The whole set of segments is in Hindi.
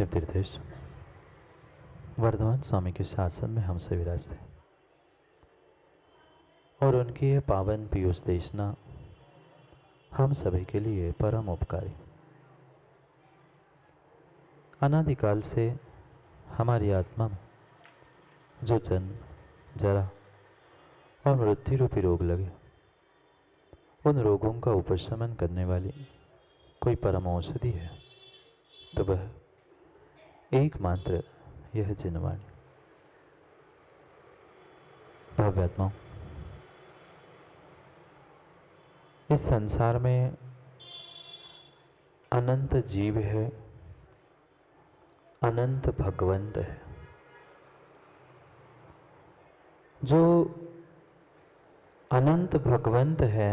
जब तीर्थेश वर्धमान स्वामी के शासन में हमसे विराजते और उनकी यह पावन पीयूष देशना हम सभी के लिए परम उपकारी। अनादिकाल से हमारी आत्मा में जो जन्म, जरा और मृत्यु रूपी रोग लगे, उन रोगों का उपशमन करने वाली कोई परम औषधि है तो वह एकमात्र यह जिनवाणी। भव्यात्माओं, इस संसार में अनंत जीव है, अनंत भगवंत है। जो अनंत भगवंत है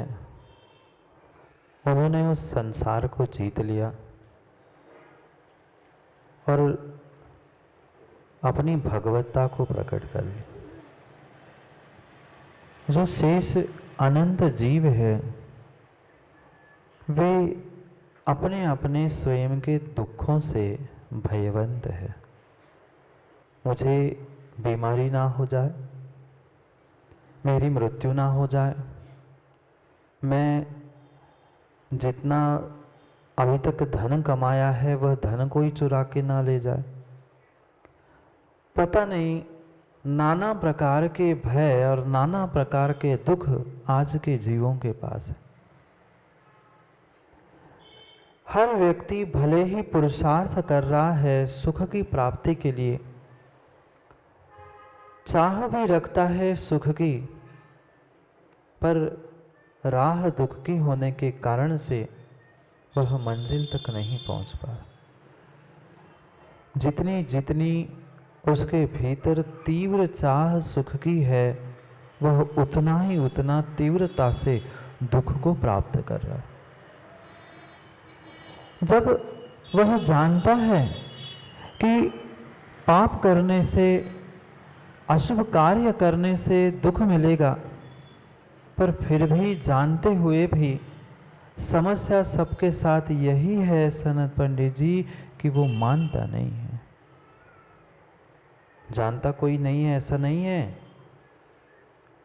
उन्होंने उस संसार को जीत लिया और अपनी भगवत्ता को प्रकट कर लिया। जो शेष अनंत जीव है वे अपने अपने स्वयं के दुखों से भयवंत है। मुझे बीमारी ना हो जाए, मेरी मृत्यु ना हो जाए, मैं जितना अभी तक धन कमाया है वह धन कोई चुरा के ना ले जाए। पता नहीं नाना प्रकार के भय और नाना प्रकार के दुख आज के जीवों के पास है। हर व्यक्ति भले ही पुरुषार्थ कर रहा है सुख की प्राप्ति के लिए, चाह भी रखता है सुख की, पर राह दुख की होने के कारण से वह मंजिल तक नहीं पहुंच पा। जितनी जितनी उसके भीतर तीव्र चाह सुख की है वह उतना ही उतना तीव्रता से दुख को प्राप्त कर रहा है। जब वह जानता है कि पाप करने से, अशुभ कार्य करने से दुख मिलेगा, पर फिर भी जानते हुए भी समस्या सबके साथ यही है सनत पंडित जी कि वो मानता नहीं है। जानता कोई नहीं है ऐसा नहीं है,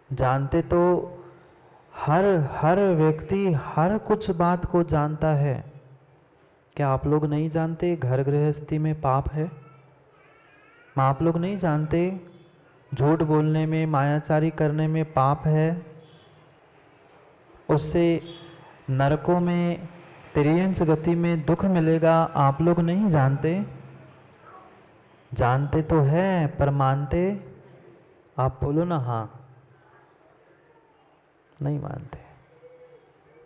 जानते तो हर व्यक्ति हर कुछ बात को जानता है। क्या आप लोग नहीं जानते घर गृहस्थी में पाप है? आप लोग नहीं जानते झूठ बोलने में, मायाचारी करने में पाप है? उससे नरकों में तिर्यंच गति में दुख मिलेगा, आप लोग नहीं जानते? जानते तो है पर मानते? आप बोलो ना हाँ। नहीं मानते।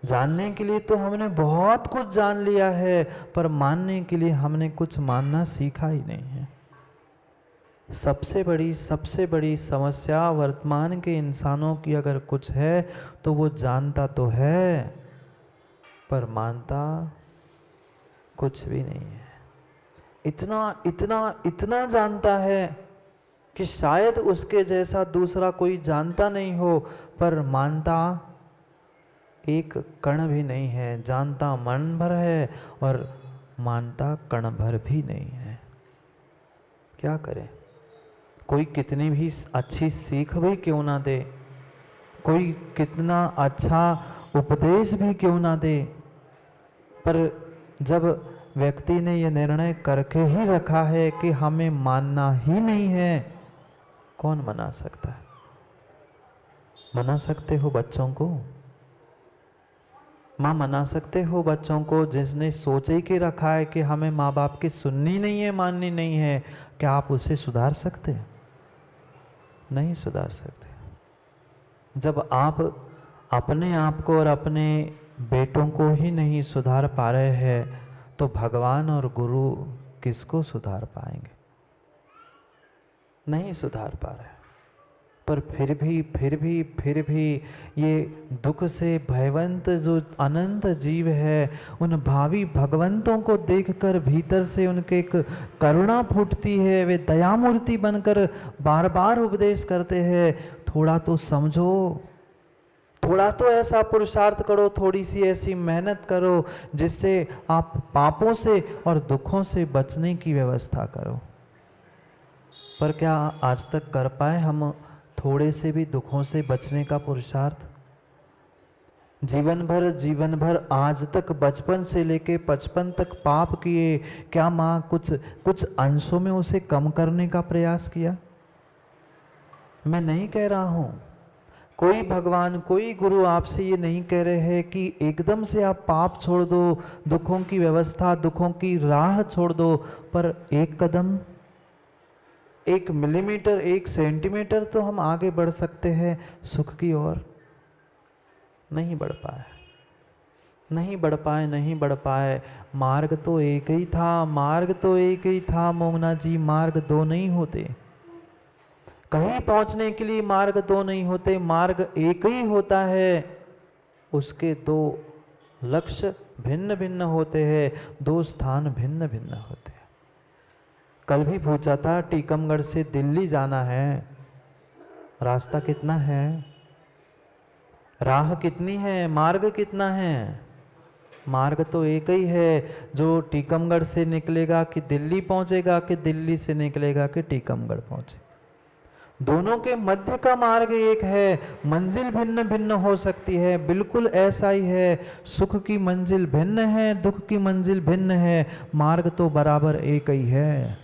जानने के लिए तो हमने बहुत कुछ जान लिया है, पर मानने के लिए हमने कुछ मानना सीखा ही नहीं है। सबसे बड़ी समस्या वर्तमान के इंसानों की अगर कुछ है तो वो जानता तो है पर मानता कुछ भी नहीं है। इतना जानता है कि शायद उसके जैसा दूसरा कोई जानता नहीं हो, पर मानता एक कण भी नहीं है। जानता मन भर है और मानता कण भर भी नहीं है। क्या करें? कोई कितनी भी अच्छी सीख भी क्यों ना दे, कोई कितना अच्छा उपदेश भी क्यों ना दे, पर जब व्यक्ति ने यह निर्णय करके ही रखा है कि हमें मानना ही नहीं है, कौन मना सकता है? मना सकते हो बच्चों को? माँ मना सकते हो बच्चों को जिसने सोच ही के रखा है कि हमें माँ बाप की सुननी नहीं है, माननी नहीं है? क्या आप उसे सुधार सकते? नहीं सुधार सकते। जब आप अपने आप को और अपने बेटों को ही नहीं सुधार पा रहे हैं तो भगवान और गुरु किसको सुधार पाएंगे? नहीं सुधार पा रहे। पर फिर भी ये दुख से भयवंत जो अनंत जीव है, उन भावी भगवंतों को देखकर भीतर से उनके एक करुणा फूटती है। वे दयामूर्ति बनकर बार बार उपदेश करते हैं, थोड़ा तो समझो, थोड़ा तो ऐसा पुरुषार्थ करो, थोड़ी सी ऐसी मेहनत करो जिससे आप पापों से और दुखों से बचने की व्यवस्था करो। पर क्या आज तक कर पाए हम थोड़े से भी दुखों से बचने का पुरुषार्थ? जीवन भर आज तक बचपन से लेके 55 तक पाप किए, क्या माँ कुछ अंशों में उसे कम करने का प्रयास किया? मैं नहीं कह रहा हूँ, कोई भगवान कोई गुरु आपसे ये नहीं कह रहे हैं कि एकदम से आप पाप छोड़ दो, दुखों की व्यवस्था दुखों की राह छोड़ दो, पर एक कदम 1 मिलीमीटर 1 सेंटीमीटर तो हम आगे बढ़ सकते हैं सुख की ओर। नहीं बढ़ पाए, नहीं बढ़ पाए। मार्ग तो एक ही था मोंगना जी, मार्ग दो नहीं होते। कहीं पहुंचने के लिए मार्ग दो नहीं होते, मार्ग एक ही होता है। उसके 2 लक्ष्य भिन्न भिन्न होते हैं, 2 स्थान भिन्न भिन्न होते हैं। कल भी पूछा था, टीकमगढ़ से दिल्ली जाना है, रास्ता कितना है, राह कितनी है, मार्ग कितना है? मार्ग तो एक ही है। जो टीकमगढ़ से निकलेगा कि दिल्ली पहुंचेगा, कि दिल्ली से निकलेगा कि टीकमगढ़ पहुंचेगा। दोनों के मध्य का मार्ग एक है। मंजिल भिन्न भिन्न हो सकती है, बिल्कुल ऐसा ही है। सुख की मंजिल भिन्न है, दुख की मंजिल भिन्न है, मार्ग तो बराबर एक ही है।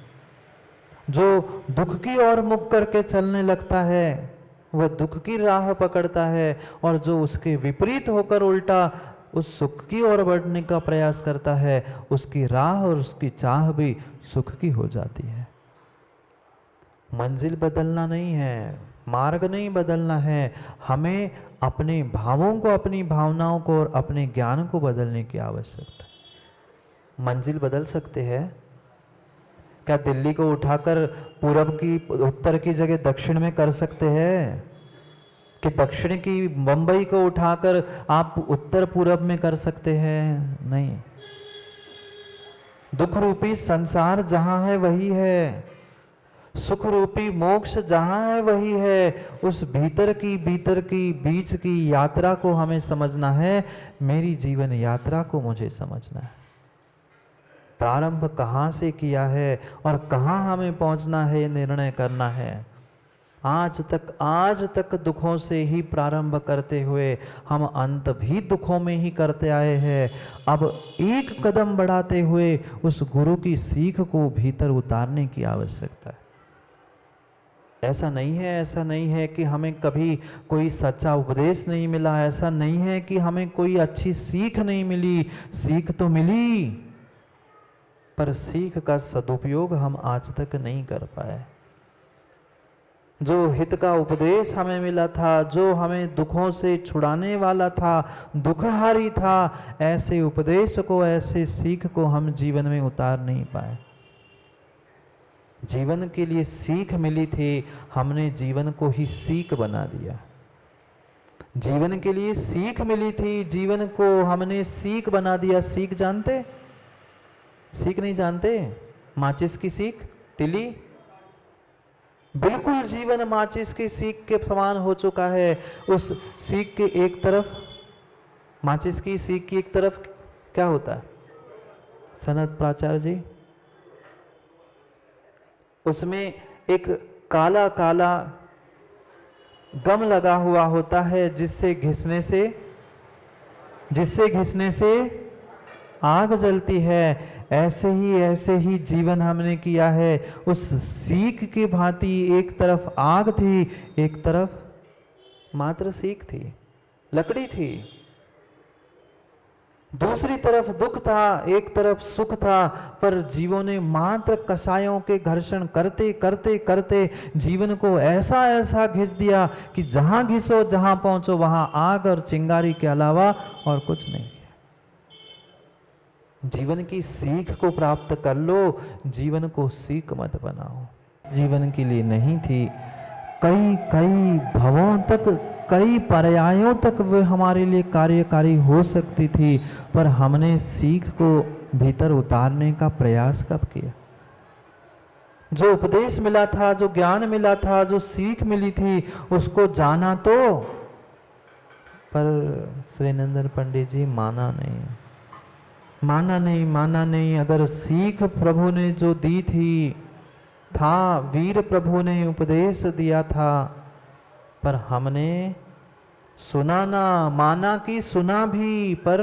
जो दुख की ओर मुख करके चलने लगता है वह दुख की राह पकड़ता है, और जो उसके विपरीत होकर उल्टा उस सुख की ओर बढ़ने का प्रयास करता है, उसकी राह और उसकी चाह भी सुख की हो जाती है। मंजिल बदलना नहीं है, मार्ग नहीं बदलना है, हमें अपने भावों को, अपनी भावनाओं को और अपने ज्ञान को बदलने की आवश्यकता है। मंजिल बदल सकते हैं क्या? दिल्ली को उठाकर पूरब की उत्तर की जगह दक्षिण में कर सकते हैं? कि दक्षिण की बंबई को उठाकर आप उत्तर पूरब में कर सकते हैं? नहीं। दुख रूपी संसार जहां है वही है, सुख रूपी मोक्ष जहां है वही है। उस भीतर की बीच की यात्रा को हमें समझना है। मेरी जीवन यात्रा को मुझे समझना है। प्रारंभ कहाँ से किया है और कहाँ हमें पहुंचना है, निर्णय करना है। आज तक दुखों से ही प्रारंभ करते हुए हम अंत भी दुखों में ही करते आए हैं। अब एक कदम बढ़ाते हुए उस गुरु की सीख को भीतर उतारने की आवश्यकता है। ऐसा नहीं है कि हमें कभी कोई सच्चा उपदेश नहीं मिला, ऐसा नहीं है कि हमें कोई अच्छी सीख नहीं मिली। सीख तो मिली, पर सीख का सदुपयोग हम आज तक नहीं कर पाए। जो हित का उपदेश हमें मिला था, जो हमें दुखों से छुड़ाने वाला था, दुखहारी था, ऐसे उपदेश को, ऐसे सीख को हम जीवन में उतार नहीं पाए। जीवन के लिए सीख मिली थी, हमने जीवन को ही सीख बना दिया। जीवन के लिए सीख मिली थी, जीवन को हमने सीख बना दिया। सीख जानते? सीख नहीं जानते? माचिस की सीख, तिली, बिल्कुल जीवन माचिस की सीख के समान हो चुका है। उस सीख के एक तरफ, माचिस की सीख की एक तरफ क्या होता है सनत प्राचार्य जी? उसमें एक काला काला गम लगा हुआ होता है, जिससे घिसने से आग जलती है। ऐसे ही जीवन हमने किया है। उस सीख की भांति एक तरफ आग थी, एक तरफ मात्र सीख थी, लकड़ी थी। दूसरी तरफ दुख था, एक तरफ सुख था। पर जीवों ने मात्र कसायों के घर्षण करते करते करते जीवन को ऐसा घिस दिया कि जहां घिसो, जहां पहुंचो, वहां आग और चिंगारी के अलावा और कुछ नहीं। जीवन की सीख को प्राप्त कर लो, जीवन को सीख मत बनाओ। जीवन के लिए नहीं थी। कई भवों तक, कई पर्यायों तक वे हमारे लिए कार्यकारी हो सकती थी, पर हमने सीख को भीतर उतारने का प्रयास कब किया? जो उपदेश मिला था, जो ज्ञान मिला था, जो सीख मिली थी, उसको जाना तो, पर श्री नंदन पंडित जी माना नहीं। अगर सीख प्रभु ने जो दी था, वीर प्रभु ने उपदेश दिया था, पर हमने सुना ना, माना कि सुना भी, पर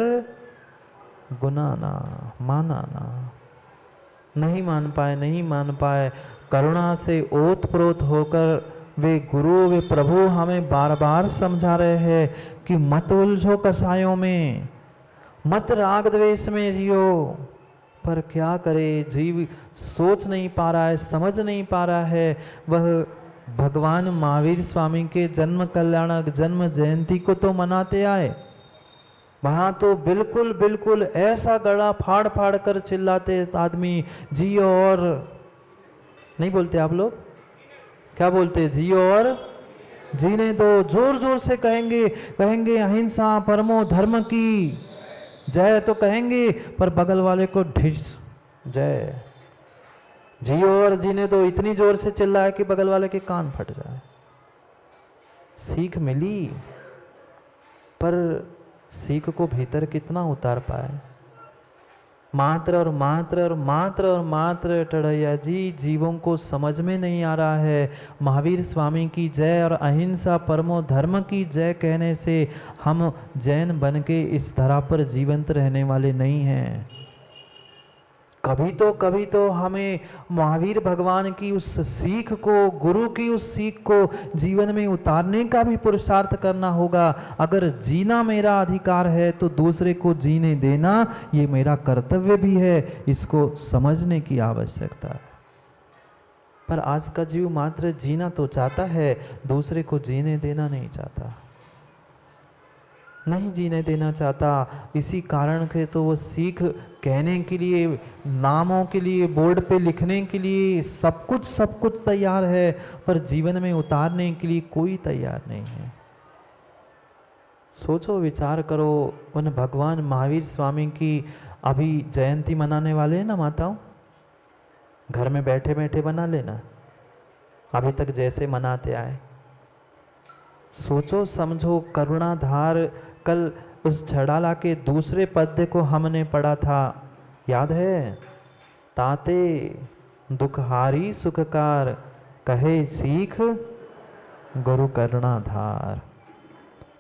गुना ना, माना ना, नहीं मान पाए। करुणा से ओतप्रोत होकर वे गुरु, वे प्रभु हमें बार बार समझा रहे हैं कि मत उलझो कसायों में, मत राग द्वेष में जियो। पर क्या करे, जीव सोच नहीं पा रहा है, समझ नहीं पा रहा है। वह भगवान महावीर स्वामी के जन्म कल्याणक जन्म जयंती को तो मनाते आए, वहां तो बिल्कुल ऐसा गला फाड़ फाड़ कर चिल्लाते आदमी, जियो और नहीं बोलते आप लोग, क्या बोलते, जियो और जीने दो, जोर जोर से कहेंगे अहिंसा परमो धर्म की जय तो कहेंगे, पर बगल वाले को ढिस जय, जियो और जीने दो इतनी जोर से चिल्लाए कि बगल वाले के कान फट जाए। सीख मिली, पर सीख को भीतर कितना उतार पाए। मात्र और मात्र टढ़ैया जी जीवों को समझ में नहीं आ रहा है। महावीर स्वामी की जय और अहिंसा परमो धर्म की जय कहने से हम जैन बन के इस धरा पर जीवंत रहने वाले नहीं हैं। कभी तो हमें महावीर भगवान की उस सीख को, गुरु की उस सीख को जीवन में उतारने का भी पुरुषार्थ करना होगा। अगर जीना मेरा अधिकार है तो दूसरे को जीने देना ये मेरा कर्तव्य भी है, इसको समझने की आवश्यकता है। पर आज का जीव मात्र जीना तो चाहता है, दूसरे को जीने देना नहीं चाहता, नहीं जीने देना चाहता। इसी कारण से तो वो सीख कहने के लिए, नामों के लिए, बोर्ड पे लिखने के लिए सब कुछ तैयार है, पर जीवन में उतारने के लिए कोई तैयार नहीं है। सोचो, विचार करो, उन भगवान महावीर स्वामी की अभी जयंती मनाने वाले हैं ना माताओं, घर में बैठे बैठे बना लेना, अभी तक जैसे मनाते आए। सोचो समझो, करुणाधार, कल उस छड़ाला के दूसरे पद्य को हमने पढ़ा था, याद है, ताते दुखहारी सुखकार कहे सीख गुरु करुणाधार।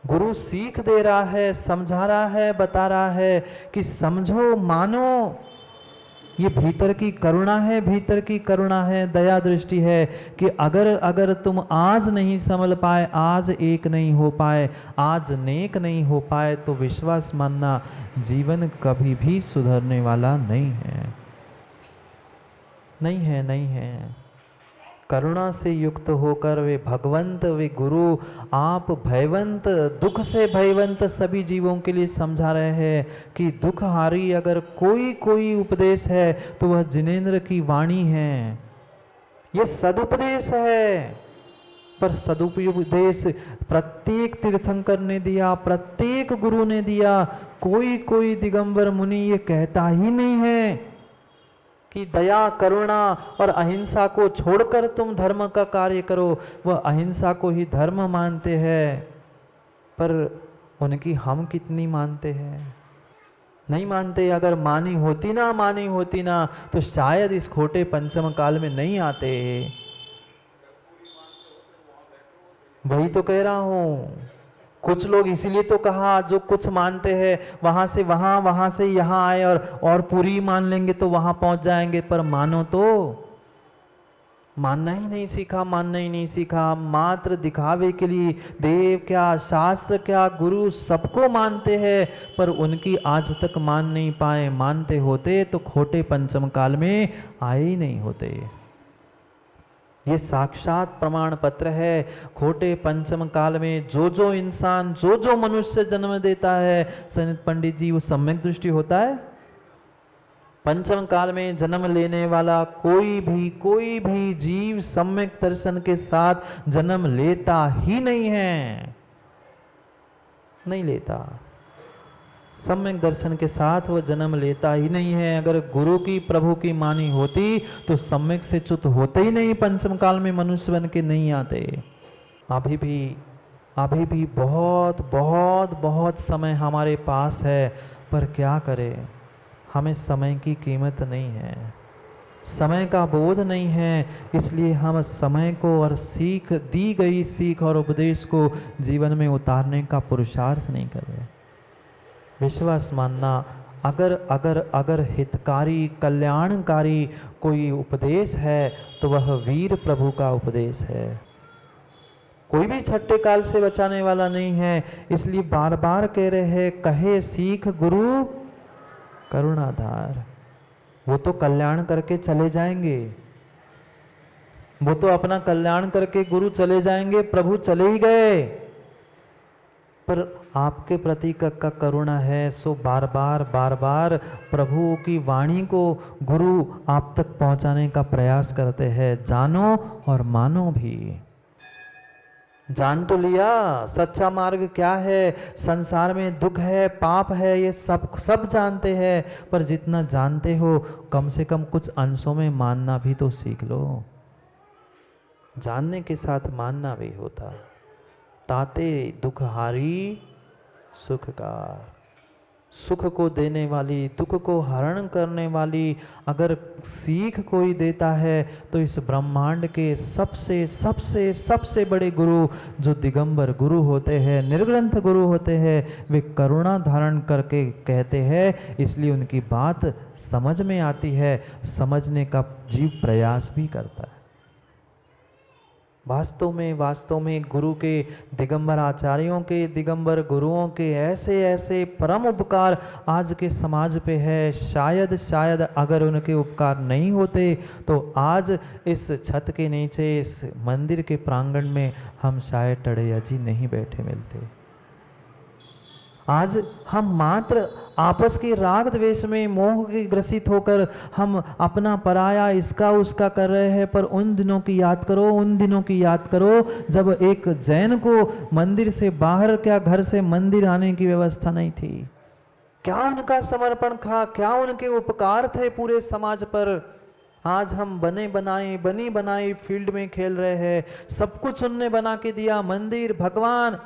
गुरु सीख दे रहा है, समझा रहा है, बता रहा है कि समझो, मानो, ये भीतर की करुणा है, भीतर की करुणा है, दया दृष्टि है कि अगर तुम आज नहीं संभल पाए, आज एक नहीं हो पाए, आज नेक नहीं हो पाए, तो विश्वास मानना जीवन कभी भी सुधरने वाला नहीं है। नहीं है। करुणा से युक्त होकर वे भगवंत, वे गुरु, आप भयवंत, दुख से भयवंत सभी जीवों के लिए समझा रहे हैं कि दुखहारी अगर कोई उपदेश है तो वह जिनेंद्र की वाणी है। यह सदुपदेश है, पर सदुपदेश प्रत्येक तीर्थंकर ने दिया, प्रत्येक गुरु ने दिया। कोई दिगंबर मुनि ये कहता ही नहीं है कि दया, करुणा और अहिंसा को छोड़कर तुम धर्म का कार्य करो। वह अहिंसा को ही धर्म मानते हैं, पर उनकी हम कितनी मानते हैं? नहीं मानते। अगर मानी होती ना तो शायद इस खोटे पंचम काल में नहीं आते। वही तो कह रहा हूं, कुछ लोग इसीलिए तो कहा जो कुछ मानते हैं वहां से वहां से यहां आए और पूरी मान लेंगे तो वहां पहुंच जाएंगे। पर मानो तो मानना ही नहीं सीखा, मात्र दिखावे के लिए देव क्या, शास्त्र क्या, गुरु सबको मानते हैं, पर उनकी आज तक मान नहीं पाए। मानते होते तो खोटे पंचम काल में आए ही नहीं होते। ये साक्षात प्रमाण पत्र है। खोटे पंचम काल में जो इंसान, जो मनुष्य जन्म देता है, सनित पंडित जी, वो सम्यक दृष्टि होता है। पंचम काल में जन्म लेने वाला कोई भी जीव सम्यक दर्शन के साथ जन्म लेता ही नहीं है, नहीं लेता। सम्यक दर्शन के साथ वह जन्म लेता ही नहीं है। अगर गुरु की, प्रभु की मानी होती तो सम्यक से च्युत होते ही नहीं, पंचम काल में मनुष्य बन के नहीं आते। अभी भी अभी भी बहुत बहुत बहुत समय हमारे पास है, पर क्या करें, हमें समय की कीमत नहीं है, समय का बोध नहीं है, इसलिए हम समय को और सीख दी गई सीख और उपदेश को जीवन में उतारने का पुरुषार्थ नहीं कर रहे। विश्वास मानना, अगर अगर अगर हितकारी कल्याणकारी कोई उपदेश है तो वह वीर प्रभु का उपदेश है। कोई भी छठे काल से बचाने वाला नहीं है, इसलिए बार बार कह रहे हैं, कहे सीख गुरु करुणाधार। वो तो कल्याण करके चले जाएंगे, वो तो अपना कल्याण करके गुरु चले जाएंगे, प्रभु चले ही गए, पर आपके प्रति का करुणा है, सो बार बार प्रभु की वाणी को गुरु आप तक पहुंचाने का प्रयास करते हैं। जानो और मानो भी। जान तो लिया सच्चा मार्ग क्या है, संसार में दुख है, पाप है, ये सब जानते हैं, पर जितना जानते हो कम से कम कुछ अंशों में मानना भी तो सीख लो। जानने के साथ मानना भी होता। ताते दुखहारी सुखकार। सुख को देने वाली, दुख को हरण करने वाली अगर सीख कोई देता है तो इस ब्रह्मांड के सबसे सबसे सबसे बड़े गुरु जो दिगंबर गुरु होते हैं, निर्ग्रंथ गुरु होते हैं, वे करुणा धारण करके कहते हैं, इसलिए उनकी बात समझ में आती है, समझने का जीव प्रयास भी करता है। वास्तव में गुरु के, दिगंबर आचार्यों के, दिगंबर गुरुओं के ऐसे ऐसे परम उपकार आज के समाज पे है। शायद अगर उनके उपकार नहीं होते तो आज इस छत के नीचे, इस मंदिर के प्रांगण में हम शायद टड़ैया जी नहीं बैठे मिलते। आज हम मात्र आपस की राग द्वेष में मोह के ग्रसित होकर हम अपना पराया इसका उसका कर रहे हैं, पर उन दिनों की याद करो, उन दिनों की याद करो जब एक जैन को मंदिर से बाहर, क्या घर से मंदिर आने की व्यवस्था नहीं थी। क्या उनका समर्पण था, क्या उनके उपकार थे पूरे समाज पर। आज हम बनी बनाई फील्ड में खेल रहे हैं, सब कुछ उनने बना के दिया, मंदिर, भगवान,